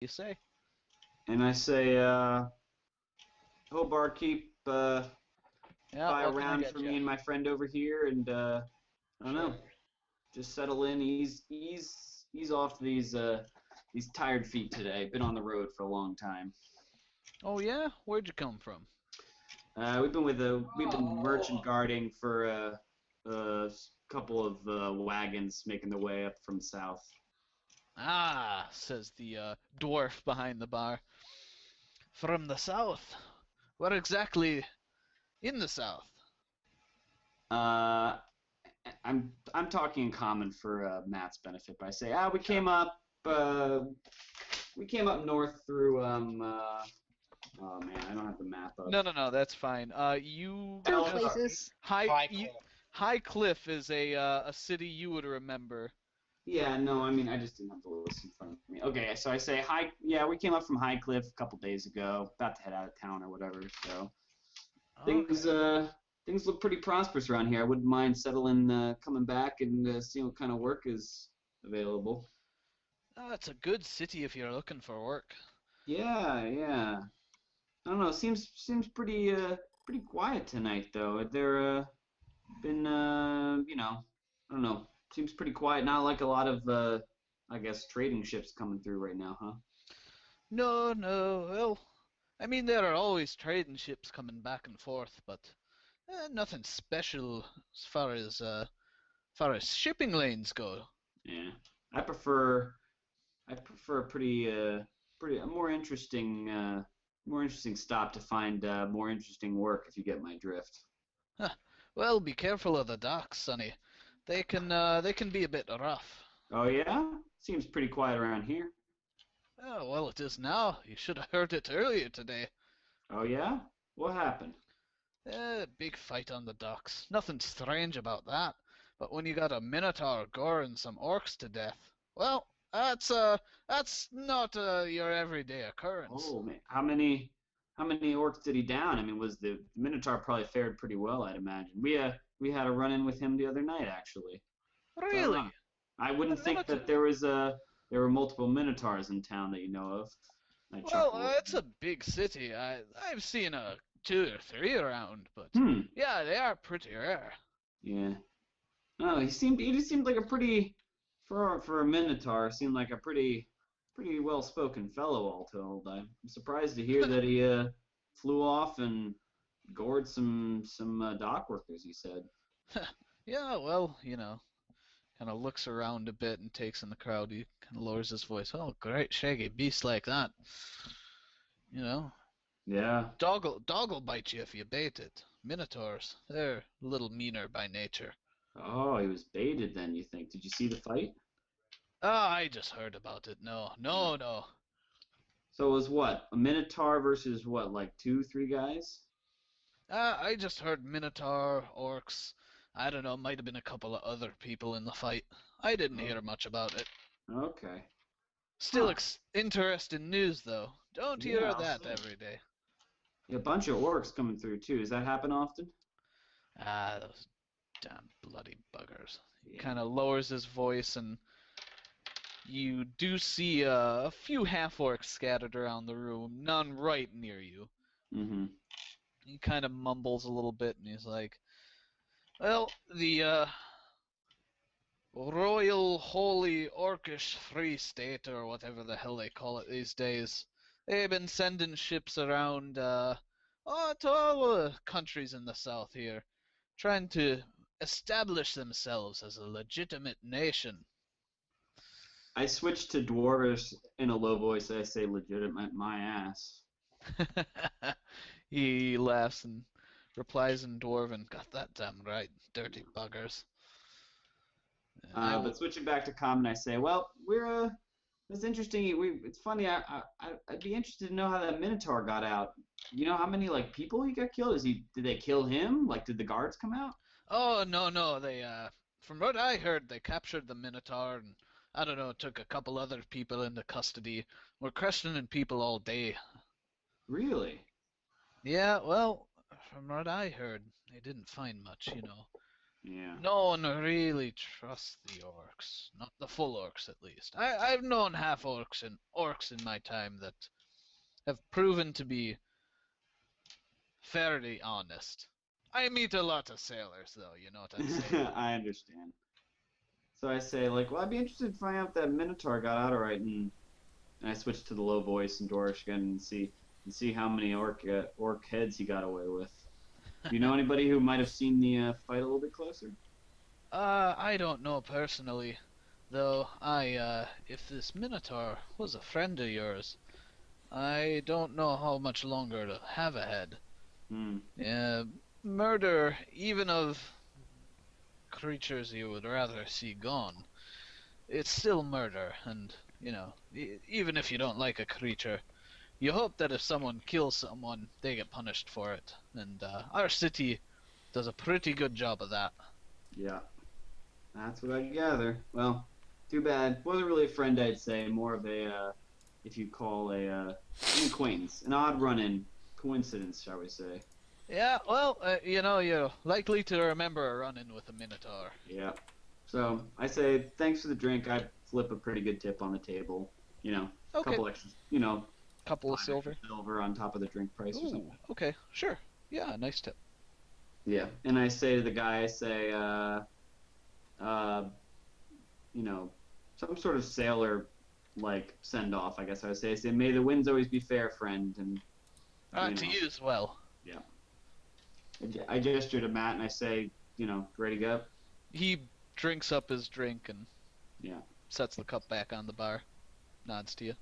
You say? And I say, "Ho, barkeep, Yeah, buy a what can I round for get you? me and my friend over here, and I don't Sure. know, just settle in, ease off these tired feet today. Been on the road for a long time. Oh yeah? Where'd you come from? We've been merchant guarding for a couple of wagons making their way up from south. Ah, says the dwarf behind the bar. From the south. Where exactly in the south? Uh, I'm talking in common for Matt's benefit, but I say, Sure. we came up north through oh man, I don't have the map up. No, no, no, that's fine. You Two Well, just places. High High Cliff is a city you would remember. yeah, no, I mean I just didn't have the list in front of me. Okay, so I say hi. Yeah, we came up from High Cliff a couple days ago, about to head out of town or whatever. So things Okay. things look pretty prosperous around here. I wouldn't mind settling, coming back and seeing what kind of work is available. It's a good city if you're looking for work. Yeah, yeah. I don't know. Seems pretty quiet tonight though. There been I don't know. Seems pretty quiet. Not like a lot of I guess trading ships coming through right now, huh? No, no. Well, I mean there are always trading ships coming back and forth, but nothing special as far as shipping lanes go. Yeah. I prefer I prefer a pretty a more interesting stop to find more interesting work if you get my drift. Huh. Well, be careful of the docks, Sonny. They can be a bit rough. Oh yeah? Seems pretty quiet around here. Oh, well, it is now. You should have heard it earlier today. Oh yeah? What happened? Big fight on the docks. Nothing strange about that. But when you got a minotaur goring some orcs to death, well, that's not your everyday occurrence. Oh man, how many orcs did he down? I mean, was the Minotaur probably fared pretty well, I'd imagine. We had a run in with him the other night, actually. So I don't know. Really? I The wouldn't think minotaur? that there were multiple Minotaurs in town that you know of. I Well, chuckle a little it's a bit. big city. I've seen two or three around, but Hmm. yeah, they are pretty rare. Yeah. No, he just seemed like a pretty for a Minotaur. Seemed like a pretty well spoken fellow, all told. I'm surprised to hear that he flew off and gored some dock workers. He said. Yeah, well, kind of looks around a bit and takes in the crowd. He kind of lowers his voice. Oh, great shaggy beast like that. You know, Yeah. dog'll bite you if you bait it. Minotaurs, they're a little meaner by nature. Oh, he was baited then, you think? Did you see the fight? Ah, I just heard about it. No, No. no, no. So it was what? A Minotaur versus what, like two, three guys? I just heard Minotaur, orcs. I don't know, might have been a couple of other people in the fight. I didn't Oh, hear much about it. okay. Still Huh. interesting news, though. Don't Yeah, hear I'll that say. every day. Yeah, a bunch of orcs coming through too. Does that happen often? Ah, those damn bloody buggers. He Yeah. kind of lowers his voice, and you do see a few half orcs scattered around the room, none right near you. Mm-hmm. He kind of mumbles a little bit, and he's like, "Well, the Royal Holy Orcish Free State, or whatever the hell they call it these days, they've been sending ships around to all the countries in the south here, trying to establish themselves as a legitimate nation." I switched to Dwarvish in a low voice. I say legitimate my ass. He laughs and replies in Dwarven, "Got that damn right, dirty buggers." I But will. switching back to common, I say, well, we're it's interesting. It's funny. I'd be interested to know how that Minotaur got out. You know how many like people he got killed? Did they kill him? Like, did the guards come out? Oh no, no, they from what I heard, they captured the Minotaur and I don't know, took a couple other people into custody. We're questioning people all day. Really? Yeah, well, from what I heard, they didn't find much. Yeah. No one really trusts the orcs. Not the full orcs, at least. I've known half orcs in my time that have proven to be fairly honest. I meet a lot of sailors, though. You know what I'm saying? I understand. So I say, like, well, I'd be interested to find out if that Minotaur got out all right, and I switch to the low voice in Dorish again and see how many orc heads he got away with. Do you know anybody who might have seen the fight a little bit closer? I don't know personally, though. If this Minotaur was a friend of yours, I don't know how much longer to have ahead. Hmm. Murder, even of creatures you would rather see gone, it's still murder, and, even if you don't like a creature, you hope that if someone kills someone, they get punished for it. And our city does a pretty good job of that. Yeah, that's what I gather. Well, too bad. Wasn't really a friend, I'd say. More of a, if you call an acquaintance, an odd run-in coincidence, shall we say? Yeah, well, you're likely to remember a run-in with a Minotaur. Yeah. So I say thanks for the drink. I flip a pretty good tip on the table. A Okay, couple extra, couple of 5 extra silver. silver on top of the drink price or Ooh, something. okay, sure. Yeah, nice tip. Yeah. And I say to the guy, I say, uh, you know, some sort of sailor like send off. I guess I would say. I say, may the winds always be fair, friend. And To you as well. yeah. I gesture to Matt and I say, ready to go. He drinks up his drink and Yeah. sets the cup back on the bar. Nods to you.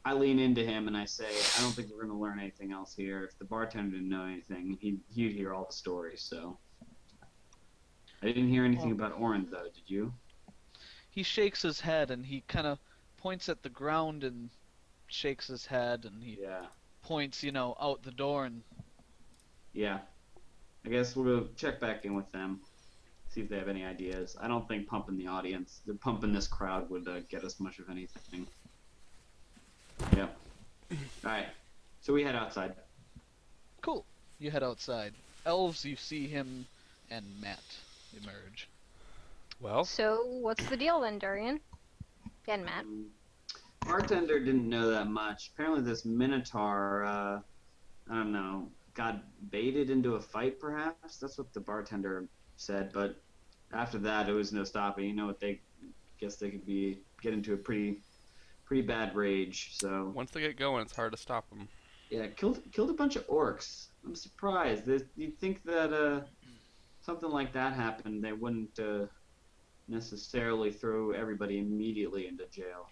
I lean into him and I say, I don't think we're going to learn anything else here. If the bartender didn't know anything, he'd hear all the stories. So I didn't hear anything about Oren though. Did you? He shakes his head and he kind of points at the ground and shakes his head and he Yeah. points, out the door and Yeah. I guess we'll go check back in with them, see if they have any ideas. I don't think pumping this crowd would get us much of anything. Yeah. All right. So we head outside. cool. You head outside. Elves, you see him and Matt emerge. Well, So, what's the deal then, Durian? And Matt? Bartender didn't know that much. Apparently, this Minotaur, I don't know, got baited into a fight. Perhaps that's what the bartender said. But after that, it was no stopping. You know what they guess they could get into a pretty bad rage. So once they get going, it's hard to stop them. yeah, killed a bunch of orcs. I'm surprised. You'd think that something like that happened, they wouldn't necessarily throw everybody immediately into jail.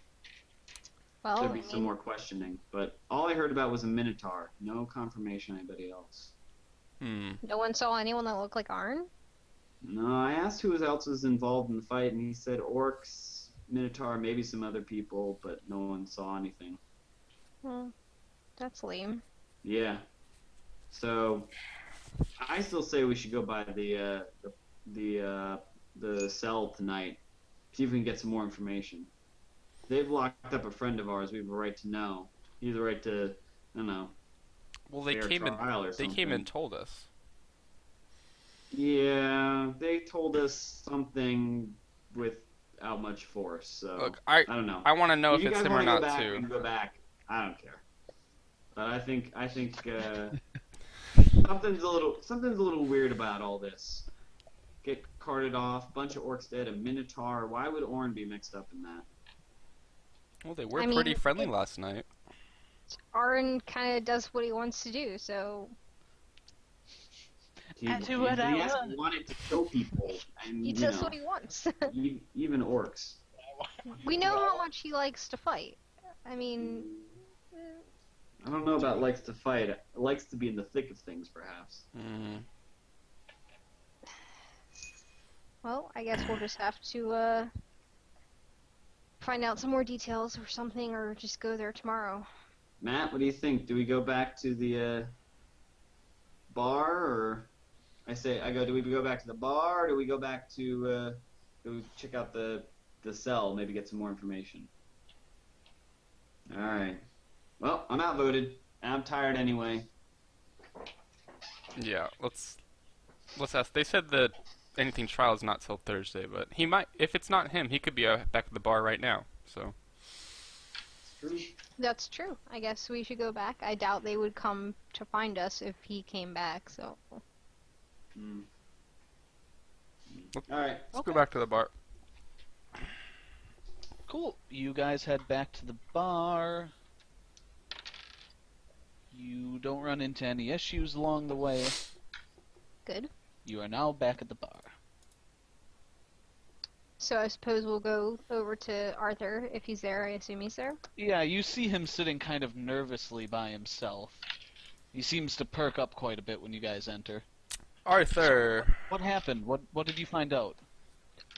Well, There'd be some more questioning, but all I heard about was a Minotaur. No confirmation anybody else. no one saw anyone that looked like Arn? No, I asked who else was involved in the fight, and he said orcs, Minotaur, maybe some other people, but no one saw anything. Well, that's lame. Yeah. So I still say we should go by the cell tonight, see if we can get some more information. They've locked up a friend of ours. We have a right to know. He has a right to, I don't know. Well, they fair came in. trial or They came something. and told us. Yeah, they told us something without much force. So Look, I don't know. I want to know if you it's guys him or wanna go not back, too. we can go back. I don't care. But I think something's a little weird about all this. Get carted off, bunch of orcs dead, a Minotaur. Why would Orin be mixed up in that? Well, they were I mean, pretty friendly last night. Arn kind of does what he wants to do, so He want. wanted to kill people, and he does what he wants. even orcs. We know how much he likes to fight. I mean, I don't know about likes to fight. Likes to be in the thick of things, perhaps. well, I guess we'll just have to find out some more details or something, or just go there tomorrow. Matt, what do you think? Do we go back to the bar, or do we go back to the bar, or do we go back to do we check out the cell, maybe get some more information? All right. Well, I'm outvoted. And I'm tired anyway. Yeah, let's ask. They said that anything trial is not till Thursday, but he might. If it's not him, he could be back at the bar right now. So It's true. That's true. I guess we should go back. I doubt they would come to find us if he came back, so. Mm. All right. let's go back to the bar. Cool. You guys head back to the bar. You don't run into any issues along the way. Good. You are now back at the bar. So I suppose we'll go over to Arthur if he's there. I assume he's there. Yeah, you see him sitting kind of nervously by himself. He seems to perk up quite a bit when you guys enter. Arthur. What happened? What did you find out?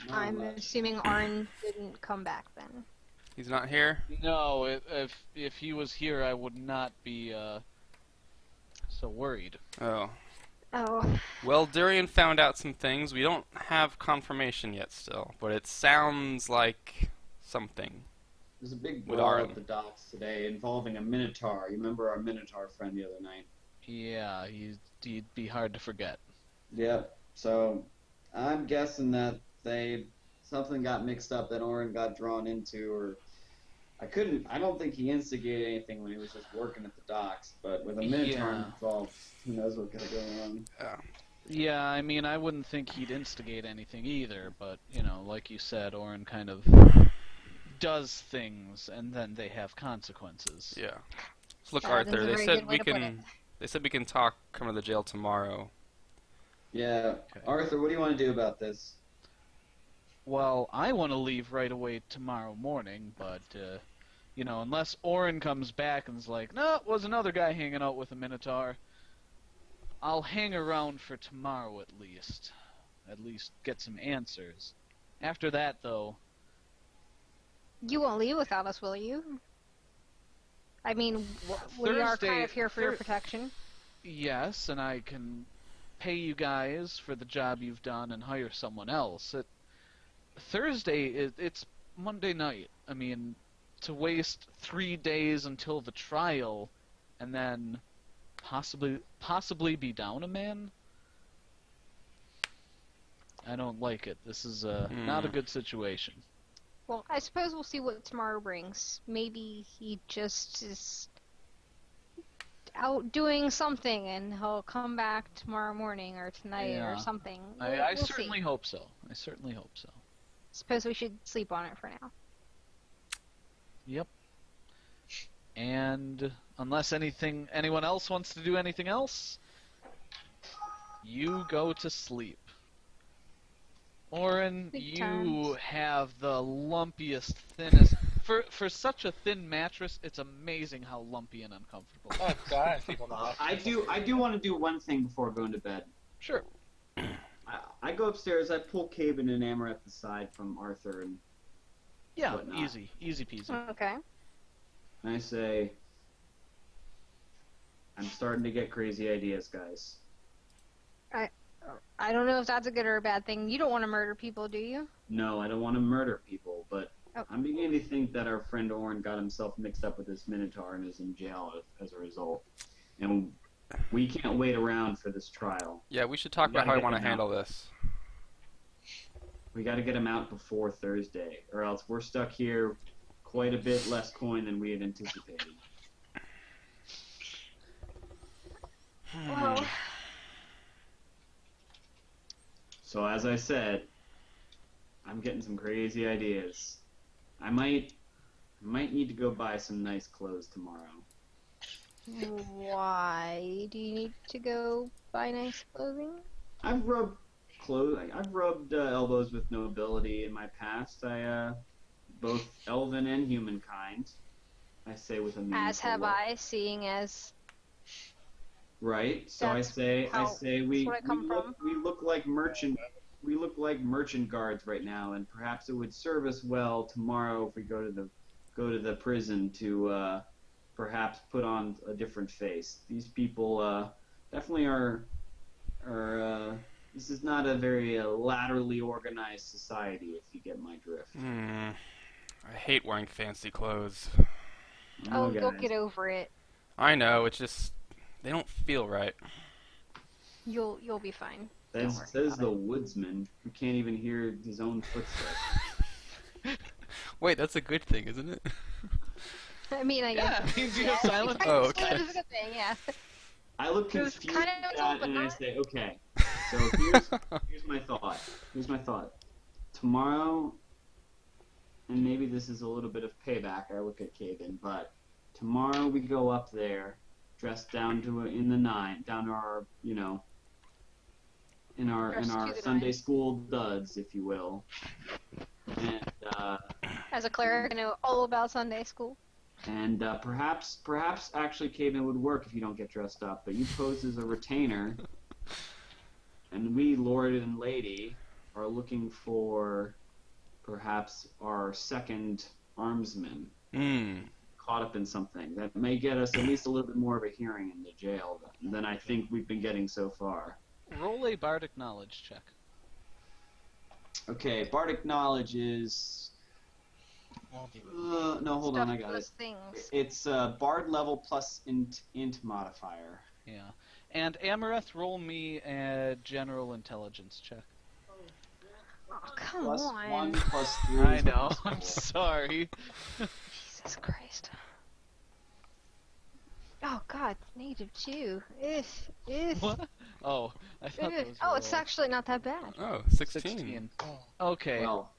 Not I'm much. assuming Arn didn't come back then. He's not here. No, if he was here, I would not be so worried. Oh. Oh, Well, Durian found out some things. We don't have confirmation yet still, but it sounds like something. There's a big With brawl Aaron. at the docks today involving a Minotaur. You remember our Minotaur friend the other night? Yeah, he'd be hard to forget. Yep. So I'm guessing that something got mixed up that Orin got drawn into, or I don't think he instigated anything when he was just working at the docks, but with a Minotaur Yeah. involved, who knows what could go wrong. Yeah, I mean, I wouldn't think he'd instigate anything either, but, like you said, Orin kind of does things, and then they have consequences. Yeah. So look, That Arthur. is a They very said good way we to put can. They said we can talk. Come to the jail tomorrow. Yeah. Okay. Arthur, what do you want to do about this? Well, I want to leave right away tomorrow morning, but, unless Orin comes back and's like, no, it was another guy hanging out with a Minotaur, I'll hang around for tomorrow at least. At least get some answers. After that, though, you won't leave without us, will you? I mean, we are kind of here for your protection. yes, and I can pay you guys for the job you've done and hire someone else. Thursday, it's Monday night. I mean, to waste 3 days until the trial, and then possibly be down a man? I don't like it. This is not a good situation. Well, I suppose we'll see what tomorrow brings. Maybe he just is out doing something and he'll come back tomorrow morning or tonight Yeah. or something. I We'll certainly see. hope so. I certainly hope so. Suppose we should sleep on it for now. Yep. And unless anyone else wants to do anything else, you go to sleep. Orin, Good you times. have the lumpiest, thinnest. For such a thin mattress, it's amazing how lumpy and uncomfortable. Oh God, people know. I do want to do one thing before going to bed. Sure. I go upstairs, I pull Caben and Amaranth aside from Arthur, and Yeah, Whatnot. easy peasy. Okay. I say, I'm starting to get crazy ideas, guys. I don't know if that's a good or a bad thing. You don't want to murder people, do you? No, I don't want to murder people, but Oh. I'm beginning to think that our friend Orin got himself mixed up with this Minotaur and is in jail as a result. And we can't wait around for this trial. Yeah, we should talk We about gotta how we get want to them out. handle this. We got to get him out before Thursday, or else we're stuck here quite a bit less coin than we had anticipated. Well, So as I said, I'm getting some crazy ideas. I might need to go buy some nice clothes tomorrow. why do you need to go buy nice clothing? I've rubbed elbows with nobility in my past. I both elven and humankind. I say with a meaningful As have look. I, seeing as Right. So That's I how- say we that's where I come from. we look like merchant guards right now, and perhaps it would serve us well tomorrow if we go to the prison to perhaps put on a different face. These people definitely are this is not a very laterally organized society, if you get my drift. I hate wearing fancy clothes. oh, you'll guys. get over it. I know, it's just they don't feel right. You'll be fine. Don't worry Says about the woodsman who can't even hear his own footsteps. Wait, that's a good thing, isn't it? I mean, I Yeah, guess. it means you have silent. Oh, That okay. is a good thing, yeah. I look It was confused kinda at told, that, but and I not- say, okay. So here's my thought. Here's my thought. Tomorrow, and maybe this is a little bit of payback. I look at Caden, but tomorrow we go up there, dressed down to in the down to our, in Dressed to our the Sunday nine. school duds, if you will. And As a cleric, I know all about Sunday school. And perhaps actually Caden would work if you don't get dressed up, but you pose as a retainer, and we, Lord and Lady, are looking for perhaps our second armsman caught up in something that may get us at least a little bit more of a hearing in the jail than I think we've been getting so far. Roll a bardic knowledge check. Okay, bardic knowledge is... no, hold on, I got it. Stuff things. It's bard level plus int modifier. Yeah. And Amareth, roll me a general intelligence check. Oh, come Plus on. 1 plus 3. I is know. plus I'm 4. sorry. Jesus Christ. Oh God, native 2. If. What? Oh, I thought that was. Oh, it's roll. actually not that bad. Oh, 16. 16. Okay. Well,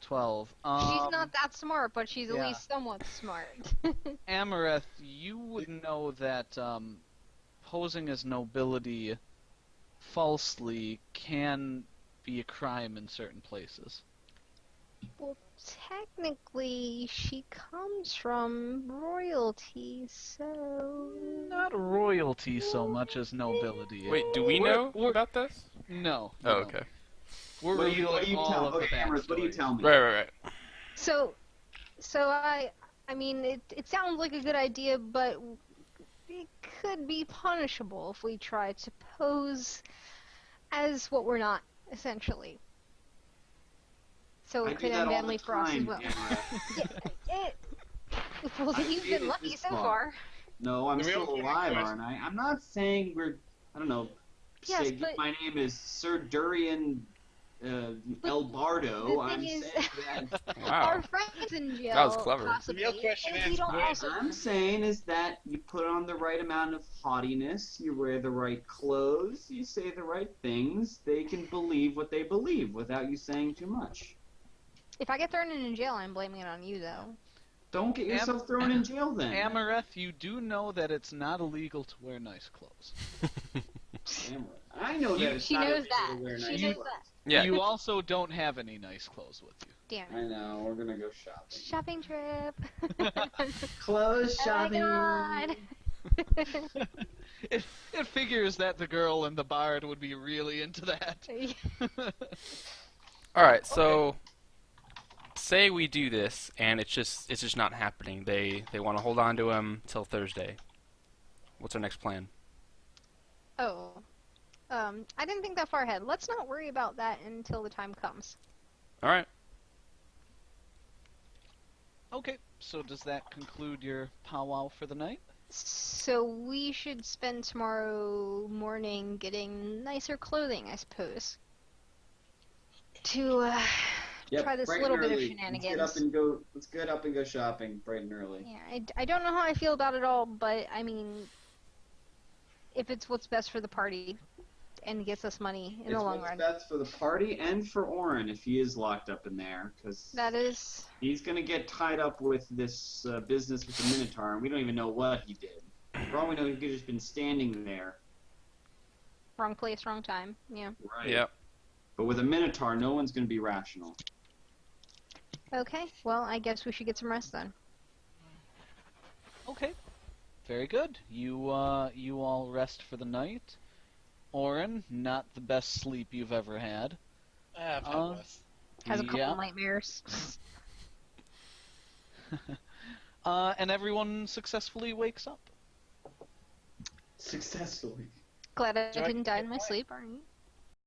12. She's not that smart, but she's at yeah. least somewhat smart. Amareth, you would know that posing as nobility falsely can be a crime in certain places. Well, technically, she comes from royalty, so. Not royalty so much as nobility. Wait, do we know about this? No. Oh, okay. We're what do you revealing all tell? of the Okay, Amherst, what do you backstories. tell me? Right. So I mean, it sounds like a good idea, but it could be punishable if we try to pose as what we're not, essentially. So I it do could that end all badly the for us as time, well. Amherst. Well, I you've made been it lucky this so far. far. No, I'm The real still point alive, was- aren't I? I'm not saying we're. I don't know. Yes, say but- my name is Sir Durian El Bardo. the I'm thing is- saying that. Wow. Our friends in jail. That was clever. Possibly, The real question and we is, don't wait, also. I'm saying is that you put on the right amount of haughtiness, you wear the right clothes, you say the right things. They can believe what they believe without you saying too much. If I get thrown in jail, I'm blaming it on you, though. Don't get yourself thrown in jail then. Amareth, you do know that it's not illegal to wear nice clothes. Amareth. I know that it's She not knows illegal that. to wear She nice knows clothes. that. Yeah. You also don't have any nice clothes with you. Damn I it. know. We're gonna go shopping. Shopping trip. Clothes Oh shopping. my God. It figures that the girl and the bard would be really into that. All right, so say we do this and it's just not happening. They want to hold on to him till Thursday. What's our next plan? Oh. I didn't think that far ahead. Let's not worry about that until the time comes. All right. Okay, so does that conclude your powwow for the night? So we should spend tomorrow morning getting nicer clothing, I suppose. To try this bright little and bit of early. shenanigans. Let's get up and go shopping bright and early. Yeah, I don't know how I feel about it all, but I mean, if it's what's best for the party and gets us money in the long what's run. best for the party and for Orin if he is locked up in there, because That is. he's gonna get tied up with this business with the Minotaur, and we don't even know what he did. For all we know, he could have just been standing there. Wrong place, wrong time. Yeah. Right. Yep. But with a Minotaur, no one's gonna be rational. Okay, well, I guess we should get some rest then. Okay, very good. You all rest for the night. Orin, not the best sleep you've ever had. I've had Uh, less. Has a couple Yeah. nightmares. And everyone successfully wakes up. Successfully. Glad I Do I didn't die in my get sleep, aren't you?